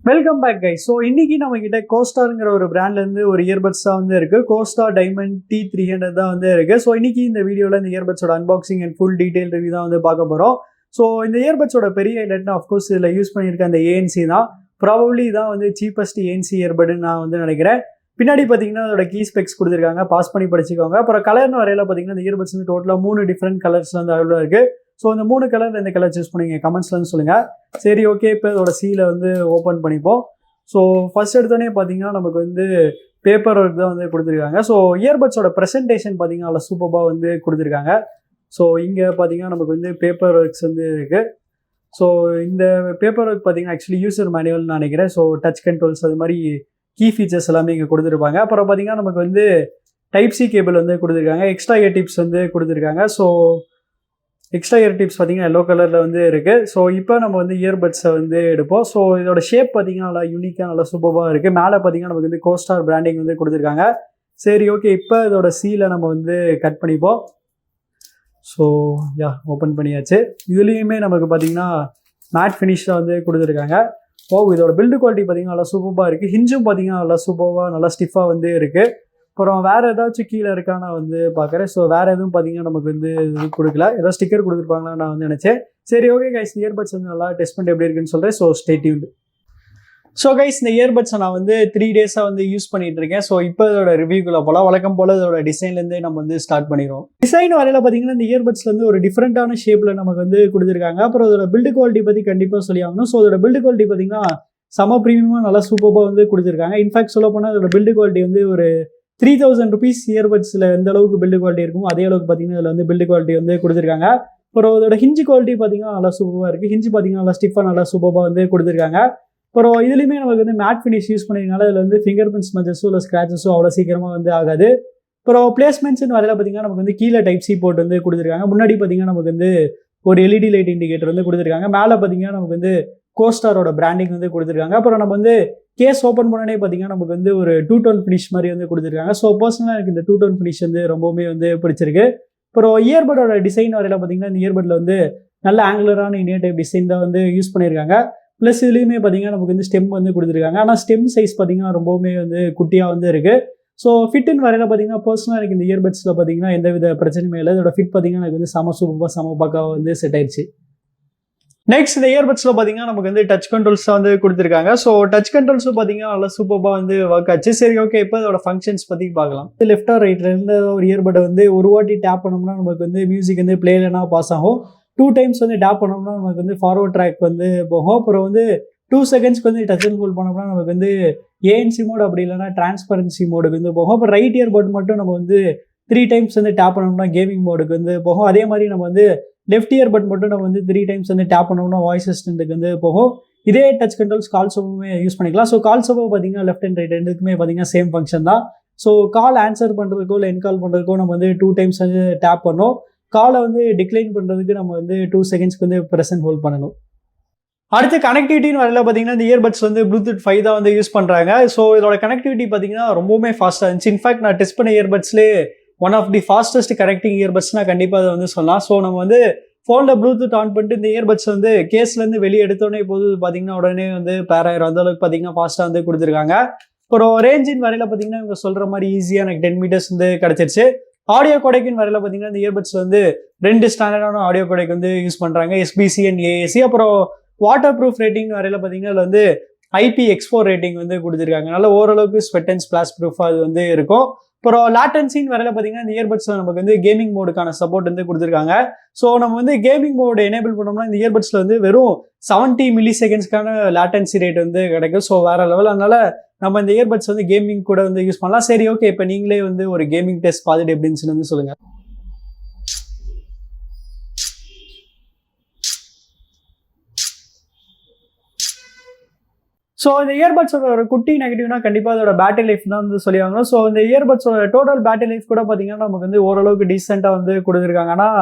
Welcome back guys. So இன்னைக்கு நம்ம கிட்ட கோஸ்டார்ங்கிற ஒரு பிராண்ட்லேருந்து ஒரு இயர்பட்ஸ் தான் வந்து இருக்கு. கோஸ்டார் டைமண்ட் T300 தான் வந்து இருக்கு. ஸோ இன்னைக்கு இந்த வீடியோவில் இந்த இயர்பட்ஸோட unboxing and full detail review தான் வந்து பார்க்க போகிறோம். ஸோ இந்த இயர்பட்ஸோட பெரிய ஹைலைட்னா அஃப்கோர்ஸ் இதில் யூஸ் பண்ணியிருக்க அந்த ANC தான். ப்ராபப்ளி தான் வந்து சீப்பஸ்ட் ANC இயர்பட்னு நான் வந்து நினைக்கிறேன். பின்னாடி பார்த்தீங்கன்னா அதோட கீ ஸ்பெக்ஸ் கொடுத்துருக்காங்க, பாஸ் பண்ணி படிச்சுக்கோங்க. அப்புறம் கலர்னு வரையில பார்த்தீங்கன்னா இந்த இயர்பட்ஸ் வந்து டோட்டலாக 3 டிஃப்ரெண்ட் கலர்ஸ்ல வந்து அவைலபிளாக இருக்குது. ஸோ இந்த 3 கலர் எந்த கலர் சூஸ் பண்ணீங்க கமெண்ட்ஸ்லன்னு சொல்லுங்கள். சரி, ஓகே, இப்போ இதோட சீலை வந்து ஓப்பன் பண்ணிப்போம். ஸோ ஃபர்ஸ்ட் எடுத்தோடனே பார்த்தீங்கன்னா நமக்கு வந்து பேப்பர் ஒர்க் தான் வந்து கொடுத்துருக்காங்க. ஸோ இயர்பட்ஸோட ப்ரெசன்டேஷன் பார்த்தீங்கன்னா நல்லா சூப்பராக வந்து கொடுத்துருக்காங்க. ஸோ இங்கே பார்த்தீங்கன்னா நமக்கு வந்து பேப்பர் ஒர்க்ஸ் வந்து இருக்குது. ஸோ இந்த பேப்பர் ஒர்க் பார்த்தீங்கன்னா ஆக்சுவலி யூசர் மேனுவல்னு நினைக்கிறேன். ஸோ டச் கண்ட்ரோல்ஸ் அது மாதிரி கீ ஃபீச்சர்ஸ் எல்லாமே இங்கே கொடுத்துருப்பாங்க. அப்புறம் பார்த்தீங்கன்னா நமக்கு வந்து டைப் சி கேபிள் வந்து கொடுத்துருக்காங்க, எக்ஸ்ட்ரா இயர் டிப்ஸ் வந்து கொடுத்துருக்காங்க. ஸோ எக்ஸ்ட்ரா இயர் டிப்ஸ் பார்த்தீங்கன்னா எல்லோ கலரில் வந்து இருக்குது. ஸோ இப்போ நம்ம வந்து இயர்பட்ஸை வந்து எடுப்போம். ஸோ இதோட ஷேப் பார்த்தீங்கன்னா நல்லா யூனிக்காக நல்லா சூப்பராக இருக்குது. மேலே பார்த்தீங்கன்னா நமக்கு வந்து கோஸ்டார் பிராண்டிங் வந்து கொடுத்துருக்காங்க. சரி, ஓகே, இப்போ இதோட சீலை நம்ம வந்து கட் பண்ணிப்போம். ஸோ ஓப்பன் பண்ணியாச்சு. இதுலேயுமே நமக்கு பார்த்தீங்கன்னா மேட் ஃபினிஷாக வந்து கொடுத்துருக்காங்க. இதோட பில்டு குவாலிட்டி பார்த்தீங்கன்னா நல்லா சூப்பராக இருக்குது. ஹிஞ்சும் பார்த்தீங்கன்னா நல்லா சூப்பராக நல்லா ஸ்டிஃபாக வந்து இருக்குது. அப்புறம் வேறு ஏதாச்சும் கீழே இருக்கா நான் வந்து பார்க்குறேன். ஸோ வேறு எதுவும் பார்த்தீங்கன்னா நமக்கு வந்து இது கொடுக்கல, ஏதாவது ஸ்டிக்கர் கொடுத்துருப்பாங்களா நான் வந்து நினச்சேன். சரி, ஓகே கைஸ், இயர்பட்ஸ் வந்து நல்லா டெஸ்ட் பண்ணிட்டு எப்படி இருக்குன்னு சொல்கிறேன். So stay tuned. So guys, இந்த இயர்பட்ஸை நான் வந்து 3 டேஸாக வந்து யூஸ் பண்ணிட்டு இருக்கேன். ஸோ இப்போ இதோட ரிவ்யூக்குள்ள போகலாம். வழக்கம் போல் இதோட டிசைன்லேருந்தே நம்ம வந்து ஸ்டார்ட் பண்ணிடுவோம். டிசைன் வரையில் பார்த்தீங்கன்னா இந்த இயர்பட்ஸில் வந்து ஒரு டிஃப்ரெண்ட்டான ஷேப்பில் நமக்கு வந்து கொடுத்துருக்காங்க. அப்புறம் இதோட பில்டு குவாலிட்டி பற்றி கண்டிப்பாக சொல்லி ஆகணும். ஸோ இதோட பில்டு குவாலிட்டி பார்த்தீங்கன்னா செம ப்ரீமியமாக நல்லா சூப்பராக வந்து கொடுத்துருக்காங்க. இன்ஃபேக்ட் சொல்ல போனால் இதோட பில்டு குவாலிட்டி வந்து ஒரு 3000 rupees இயர்பட்ஸில் எந்த அளவுக்கு பில்டு குவாலிட்டி இருக்குமோ அதே அளவுக்கு பார்த்தீங்கன்னா இதில் வந்து பில்டு குவாலிட்டி வந்து கொடுத்துருக்காங்க. அப்புறம் இதோட ஹிஞ்சி குவாலிட்டி பார்த்தீங்கன்னா நல்லா சூப்பராக இருக்குது. ஹிஞ்சி பார்த்தீங்கன்னா நல்லா ஸ்டிஃபாக நல்லா சூப்பராக வந்து கொடுத்துருக்காங்க. அப்புறம் இதுலேயுமே நமக்கு வந்து மேட் ஃபினிஷ் யூஸ் பண்ணிருக்கனால இதில் வந்து ஃபிங்கர் பிரிண்ட்ஸ் ஸ்மச்சஸோ இல்லை ஸ்க்ராச்சஸோ அவ்வளோ சீக்கிரமாக வந்து ஆகாது. அப்புறம் பிளேஸ்மெண்ட்ஸ்னு வரையில பார்த்தீங்கன்னா நமக்கு வந்து கீழே டைப் சி போர்ட் வந்து கொடுத்துருக்காங்க. முன்னாடி பார்த்தீங்கன்னா நமக்கு வந்து ஒரு LED லைட் இண்டிகேட்டர் வந்து கொடுத்துருக்காங்க. மேலே பார்த்தீங்கன்னா நமக்கு வந்து கோஸ்டாரோட பிராண்டிங் வந்து கொடுத்துருக்காங்க. அப்புறம் நம்ம வந்து கேஸ் ஓப்பன் பண்ணனே பார்த்தீங்கன்னா நமக்கு வந்து ஒரு 2-tone ஃபினிஷ் மாதிரி வந்து கொடுத்துருக்காங்க. ஸோ பர்சனலாக எனக்கு இந்த 2-tone ஃபினிஷ் வந்து ரொம்பவுமே வந்து பிடிச்சிருக்கு. அப்புறம் இயர்பட்டோட டிசைன் வரையில பார்த்தீங்கன்னா இந்த இயர்பட்டில் வந்து நல்ல ஆங்குலரான இந்தியா டைப் டிசைன் தான் வந்து யூஸ் பண்ணியிருக்காங்க. ப்ளஸ் இதுலேயுமே பார்த்தீங்கன்னா நமக்கு வந்து ஸ்டெம் வந்து கொடுத்துருக்காங்க. ஆனால் ஸ்டெம் சைஸ் பார்த்தீங்கன்னா ரொம்பவுமே வந்து குட்டியாக வந்து இருக்குது. ஸோ ஃபிட்டுன்னு வரையில பார்த்தீங்கன்னா பர்சனலாக எனக்கு இந்த இயர்பட்ஸில் பார்த்தீங்கன்னா எந்த வித பிரச்சனையுமே இல்லை. இதோட ஃபிட் பார்த்தீங்கன்னா எனக்கு வந்து சம பக்காவாக வந்து செட் ஆயிடுச்சு. நெக்ஸ்ட் இந்த இயர்பட்ஸில் பார்த்தீங்கன்னா நமக்கு வந்து டச் கண்ட்ரோல்ஸ் தான் வந்து கொடுத்துருக்காங்க. ஸோ டச் கண்ட்ரோல்ஸும் பார்த்தீங்கன்னா நல்லா சூப்பராக வந்து ஒர்க் ஆச்சு. சரி, ஓகே, இப்போ இதோட ஃபங்க்ஷன்ஸ் பற்றி பார்க்கலாம். லெஃப்ட் ஆர் ரைட்ல இருந்து ஒரு இயர்பட்டை வந்து ஒரு வாட்டி டேப் பண்ணோம்னா நமக்கு வந்து மியூசிக் வந்து பிளேலனா பாஸ் ஆகும். 2 times வந்து டேப் பண்ணோம்னா நமக்கு வந்து ஃபார்வர்ட் ட்ராக் வந்து போகும். அப்புறம் வந்து 2 secondsக்கு வந்து டச் அண்ட் ஹோல்ட் பண்ணோம்னா நமக்கு வந்து ANC மோட் அப்படி இல்லைனா டிரான்ஸ்பரன்சி மோடுக்கு வந்து போகும். அப்புறம் ரைட் இயர்பட் மட்டும் நம்ம வந்து 3 times வந்து டேப் பண்ணோம்னா கேமிங் மோடுக்கு வந்து போகும். அதே மாதிரி நம்ம வந்து லெஃப்ட் இயர்பட் மட்டும் நம்ம வந்து 3 times வந்து டேப் பண்ணோம்னா வாய்ஸ் அசிஸ்டன்ட்டுக்கு வந்து போகும். இதே டச் கண்ட்ரோல்ஸ் கால் சோப்புமே யூஸ் பண்ணிக்கலாம். ஸோ கால் சோப்பை பார்த்தீங்கன்னா லெஃப்ட் அண்ட் ரைட் ரெண்டுக்குமே பார்த்தீங்கன்னா சேம் ஃபங்க்ஷன் தான். ஸோ கால் ஆன்சர் பண்ணுறதுக்கோ இல்லை என்கால் பண்ணுறதுக்கோ நம்ம வந்து 2 times வந்து டேப் பண்ணோம். காலை வந்து டிக்ளைன் பண்ணுறதுக்கு நம்ம வந்து 2 secondsக்கு வந்து ப்ரெஸ் அண்ட் ஹோல்ட் பண்ணணும். அடுத்து கனெக்டிவிட்டின்னு வரல பார்த்தீங்கன்னா இந்த இயர்பட்ஸ் வந்து Bluetooth 5 தான் வந்து யூஸ் பண்ணுறாங்க. ஸோ இதோட கனெக்டிவிட்டி பார்த்தீங்கன்னா ரொம்பவுமே ஃபாஸ்ட்டாக இருந்துச்சு. இன்ஃபேக்ட் நான் டெஸ்ட் பண்ண இயர்பட்ஸ்லேயே one of the fastest connecting இயர்பட்ஸ்னால் கண்டிப்பாக அதை வந்து சொல்லலாம். ஸோ நம்ம வந்து ஃபோனில் ப்ளூடூத் ஆன் பண்ணிட்டு இந்த இயர்பட்ஸ் வந்து கேஸ்லேருந்து வெளியே எடுத்தோடனே போது பார்த்தீங்கன்னா உடனே வந்து பேர் ஆயிரும். அந்த அளவுக்கு பார்த்தீங்கன்னா ஃபாஸ்ட்டாக வந்து கொடுத்துருக்காங்க. அப்புறம் ரேஞ்சின் வரையில் பார்த்தீங்கன்னா இவங்க சொல்கிற மாதிரி ஈஸியாக எனக்கு 10 meters வந்து கிடச்சிருச்சு. ஆடியோ கோடெக்கின் வரையில் பார்த்தீங்கன்னா இந்த இயர்பட்ஸ் வந்து 2 ஸ்டாண்டர்டான ஆடியோ கோடெக் வந்து யூஸ் பண்ணுறாங்க, SBC அண்ட் AAC. அப்புறம் வாட்டர் ப்ரூஃப் ரேட்டிங் வரையில் பார்த்தீங்கன்னா அதில் வந்து IPX4 ரேட்டிங் வந்து கொடுத்துருக்காங்க. நல்ல ஓரளவுக்கு ஸ்வெட் அண்ட் ஸ்பிளாஷ் ப்ரூஃபாக அது வந்து இருக்கும். அப்புறம் லேட்டன்சின்னு வரையில பார்த்தீங்கன்னா இந்த இயர்பட்ஸில் நமக்கு வந்து கேமிங் மோடுக்கான சப்போர்ட் வந்து கொடுத்துருக்காங்க. ஸோ நம்ம வந்து கேமிங் மோடு எனேபிள் பண்ணோம்னா இந்த இயர்பட்ஸில் வந்து வெறும் 70 millisecondsக்கான லேட்டன்சி ரேட் வந்து கிடைக்கும். ஸோ வேற லெவல். அதனால நம்ம இந்த இயர்பட்ஸ் வந்து கேமிங் கூட வந்து யூஸ் பண்ணலாம். சரி, ஓகே, இப்போ நீங்களே வந்து ஒரு கேமிங் டெஸ்ட் பார்த்துட்டு எப்படின்னு வந்து சொல்லுங்கள். ஸோ இந்த இயர்பட்ஸோட ஒரு குட்டி நெகட்டிவ்னா கண்டிப்பாக அதோட பேட்டரி லைஃப் தான் வந்து சொல்லியாங்க. ஸோ இந்த இயர்பட்ஸோட டோட்டல் பேட்டரி லைஃப் கூட பார்த்தீங்கன்னா நமக்கு வந்து ஓரளவுக்கு டீசெண்டாக வந்து கொடுத்துருக்காங்க. ஆனால்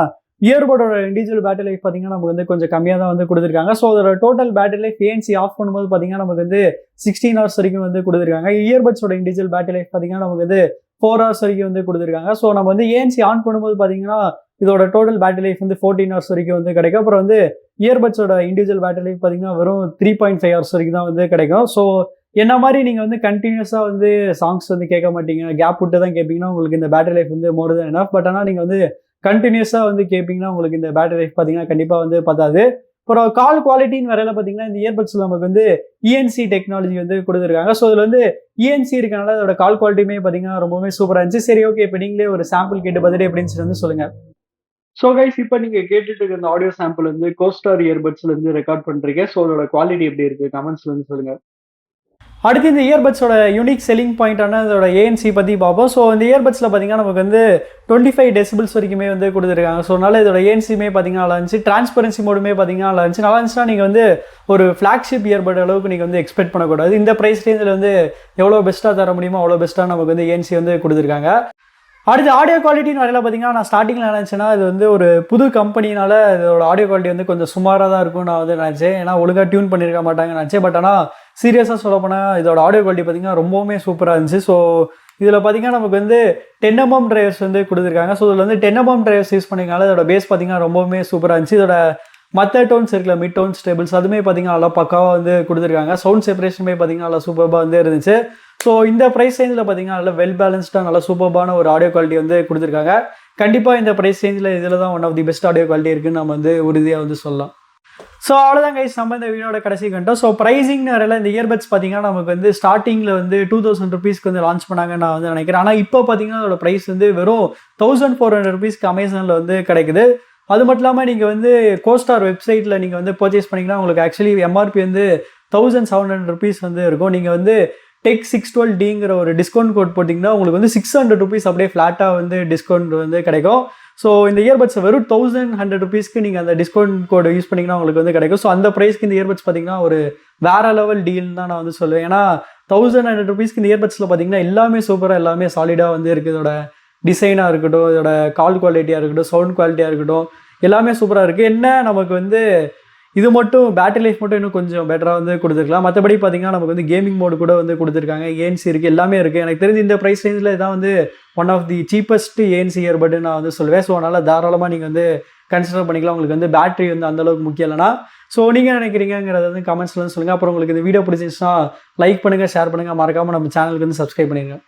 இயர்பட்டோட இண்டிவிஜுவல் பேட்டரி லைஃப் பார்த்தீங்கன்னா நமக்கு வந்து கொஞ்சம் கம்மியாக தான் வந்து கொடுத்துருக்காங்க. ஸோ அதோட total battery life ANC off பண்ணும்போது பார்த்தீங்கன்னா நமக்கு வந்து 16 hours வரைக்கும் வந்து கொடுத்துருக்காங்க. இயர்பட்ஸோட இண்டிவிஜுவல் பேட்டரி லைஃப் பார்த்தீங்கன்னா நமக்கு வந்து 4 hours வரைக்கும் வந்து கொடுத்துருக்காங்க. ஸோ நம்ம வந்து ANC ஆன் பண்ணும்போது பார்த்தீங்கன்னா இதோட டோட்டல் பேட்டரி லைஃப் வந்து 14 ஹவர்ஸ் வரைக்கும் வந்து கிடைக்கும். அப்புறம் வந்து இயர்பட்ஸோட இண்டிவிஜுவல் பேட்டரி லைஃப் பார்த்தீங்கன்னா வெறும் 3.5 ஹவர்ஸ் வரைக்கும் தான் வந்து கிடைக்கும். ஸோ என்ன மாதிரி நீங்கள் வந்து கண்டினியூஸாக வந்து சாங்ஸ் வந்து கேட்க மாட்டீங்க, கேப் விட்டு தான் கேட்பீங்கன்னா உங்களுக்கு இந்த பேட்டரி லைஃப் வந்து மோர் தென் எனஃப். பட் ஆனால் நீங்கள் வந்து கண்டினியூஸாக வந்து கேட்பீங்கன்னா உங்களுக்கு இந்த பேட்டரி லைஃப் பார்த்தீங்கன்னா கண்டிப்பாக வந்து பத்தாது. அப்புறம் கால் குவாலிட்டின்னு வரையில பார்த்தீங்கன்னா இந்த இயர்பட்ஸில் நமக்கு வந்து இஎன்சி டெக்னாலஜி வந்து கொடுத்துருக்காங்க. ஸோ இதில் வந்து இஎன்சி இருக்கனால அதோட கால் குவாலிட்டியுமே பார்த்தீங்கன்னா ரொம்பவே சூப்பராக இருந்துச்சு. சரி, ஓகே, இப்போ நீங்களே ஒரு சாம்பிள் கேட்டு பார்த்துட்டு எப்படின்னு வந்து சொல்லுங்க. ஸோ கைஸ், இப்போ நீங்கள் கேட்டுட்டு இருக்க இந்த ஆடியோ சாம்பிள் வந்து கோஸ்டார் இயர்பட்ஸ்ல இருந்து ரெக்கார்ட் பண்ணுறீங்க. ஸோ அதோட குவாலிட்டி எப்படி இருக்கு கமெண்ட்ஸ்ல வந்து சொல்லுங்க. அடுத்து இந்த இயர்பட்ஸோட யூனிக் செல்லிங் பாயிண்டான அதோட ஏஎன்சி பற்றி பார்ப்போம். ஸோ இந்த இயர்பட்ஸில் பார்த்தீங்கன்னா நமக்கு வந்து 25 டெசிபிள்ஸ் வரைக்குமே வந்து கொடுத்துருக்காங்க. ஸோ அதனால இதோட ஏஎன்சியுமே பார்த்தீங்கன்னா நல்லா இருந்துச்சு. டிரான்ஸ்பரன்சி மோடுமே பார்த்தீங்கன்னா நல்லா இருந்துச்சு. நல்லா இருந்துச்சுன்னா நீங்கள் வந்து ஒரு ஃப்ளாக்ஷிப் இயர்பட் அளவுக்கு நீங்கள் வந்து எக்ஸ்பெக்ட் பண்ணக்கூடாது. இந்த ப்ரைஸ் ரேஞ்சில் வந்து எவ்வளோ பெஸ்ட்டாக தர முடியுமோ அவ்வளோ பெஸ்ட்டாக நமக்கு வந்து ஏஎன்சி வந்து கொடுத்துருக்காங்க. அடுத்து ஆடியோ குவாலிட்டின்னு வரையில பார்த்தீங்கன்னா நான் ஸ்டார்டிங்கில் நினச்சேன்னா இது வந்து ஒரு புது கம்பெனினால இதோட ஆடியோ குவாலிட்டி வந்து கொஞ்சம் சுமாராக தான் இருக்கும்னு நான் வந்து நினச்சேன். ஏன்னா ஒழுங்காக டியூன் பண்ணியிருக்க மாட்டாங்கன்னு நினச்சேன். பட் ஆனால் சீரியஸாக சொல்ல போனால் இதோட ஆடியோ குவாலிட்டி பார்த்தீங்கன்னா ரொம்பவுமே சூப்பராக இருந்துச்சு. ஸோ இதில் பார்த்தீங்கன்னா நமக்கு வந்து 10mm டிரைவர்ஸ் வந்து கொடுத்துருக்காங்க. ஸோ இதில் வந்து 10mm டிரைவர்ஸ் யூஸ் பண்ணிங்கனால இதோட பேஸ் பார்த்தீங்கன்னா ரொம்பவுமே சூப்பராக இருந்துச்சு. இதோட மற்ற டோன்ஸ் இருக்குல்ல, மிட் டோன்ஸ், டேபிள்ஸ், அதுவுமே பார்த்தீங்கன்னா நல்லா பக்காவாக வந்து கொடுத்துருக்காங்க. சவுண்ட் செப்பரேஷனுமே பார்த்தீங்கன்னா நல்லா சூப்பராக வந்து இருந்துச்சு. ஸோ இந்த ப்ரைஸ் ரேஞ்சில் பார்த்தீங்கன்னா நல்லா வெல் பேலன்ஸ்டாக நல்லா சூப்பரான ஒரு ஆடியோ குவாலிட்டி வந்து கொடுத்துருக்காங்க. கண்டிப்பாக இந்த ப்ரைஸ் ரேஞ்சில் இதில் தான் one of the best audio quality இருக்குன்னு நம்ம வந்து உறுதியாக வந்து சொல்லலாம். ஸோ அவ்வளோதான் கைஸ், நம்ம இந்த வீடியோட கடைசி கண்டோம். ஸோ ப்ரைஸிங்னு வரையில இந்த இயர்பட்ஸ் பார்த்தீங்கன்னா நமக்கு வந்து ஸ்டார்டிங்கில் வந்து 2000 ருபீஸ்க்கு வந்து லான்ச் பண்ணாங்கன்னு நான் வந்து நினைக்கிறேன். ஆனால் இப்போ பார்த்தீங்கன்னா அதோட ப்ரைஸ் வந்து வெறும் 1400 ருபீஸ்க்கு அமேசானில் வந்து கிடைக்குது. அது மட்டும் இல்லாமல் நீங்கள் வந்து கோஸ்டார் வெப்சைட்டில் நீங்கள் வந்து பர்ச்சேஸ் பண்ணிங்கன்னா உங்களுக்கு ஆக்சுவலி எம்ஆர்பி வந்து 1700 ருபீஸ் வந்து இருக்கும். நீங்கள் வந்து டெக் 612Dங்கிற ஒரு டிஸ்கவுண்ட் கோட் போட்டிங்கன்னா உங்களுக்கு வந்து 600 ருபீஸ் அப்படியே ஃப்ளாட்டாக வந்து டிஸ்கவுண்ட் வந்து கிடைக்கும். ஸோ இந்த இயர்பட்ஸ் வெறும் 1100 ருபீஸ்க்கு நீங்கள் அந்த டிஸ்கவுண்ட் கோடு யூஸ் பண்ணிங்கன்னா உங்களுக்கு வந்து கிடைக்கும். ஸோ அந்த ப்ரைஸ்க்கு இந்த இயர்பட்ஸ் பார்த்தீங்கன்னா ஒரு வேற லெவல் டீல்னு தான் நான் வந்து சொல்லுவேன். ஏன்னா 1100 ருபீஸ்க்கு இந்த இயர்பட்ஸில் பார்த்தீங்கன்னா எல்லாமே சூப்பராக, எல்லாமே சாலிடாக வந்து இருக்குது. இதோட டிசைனாக இருக்கட்டும், இதோட கால் குவாலிட்டியாக இருக்கட்டும், சவுண்ட் குவாலிட்டியாக இருக்கட்டும், எல்லாமே சூப்பராக இருக்குது. என்ன நமக்கு வந்து இது மட்டும் பேட்டரி லைஃப் மட்டும் இன்னும் கொஞ்சம் பெட்டராக வந்து கொடுத்துருக்கலாம். மற்றபடி பார்த்தீங்கன்னா நமக்கு வந்து கேமிங் மோடு கூட வந்து கொடுத்துருக்காங்க. ஏஎன்சி இருக்குது, எல்லாமே இருக்குது. எனக்கு தெரிஞ்சு இந்த ப்ரைஸ் ரேஞ்சில் இதான் வந்து one of the cheapest ANC earbud நான் வந்து சொல்லுவேன். ஸோ அதனால் தாராளமாக நீங்கள் வந்து கன்சிடர் பண்ணிக்கலாம். உங்களுக்கு வந்து பேட்டரி வந்து அந்தளவுக்கு முக்கியம் இல்லைனா. ஸோ நீங்கள் நினைக்கிறீங்கிறத வந்து கமெண்ட்ஸில் வந்து சொல்லுங்கள். அப்புறம் உங்களுக்கு இந்த வீடியோ பிடிச்சிருந்துச்சுன்னா லைக் பண்ணுங்கள், ஷேர் பண்ணுங்கள், மறக்காமல் நம்ம சேனலுக்கு வந்து சப்ஸ்கிரைப் பண்ணிடுங்க.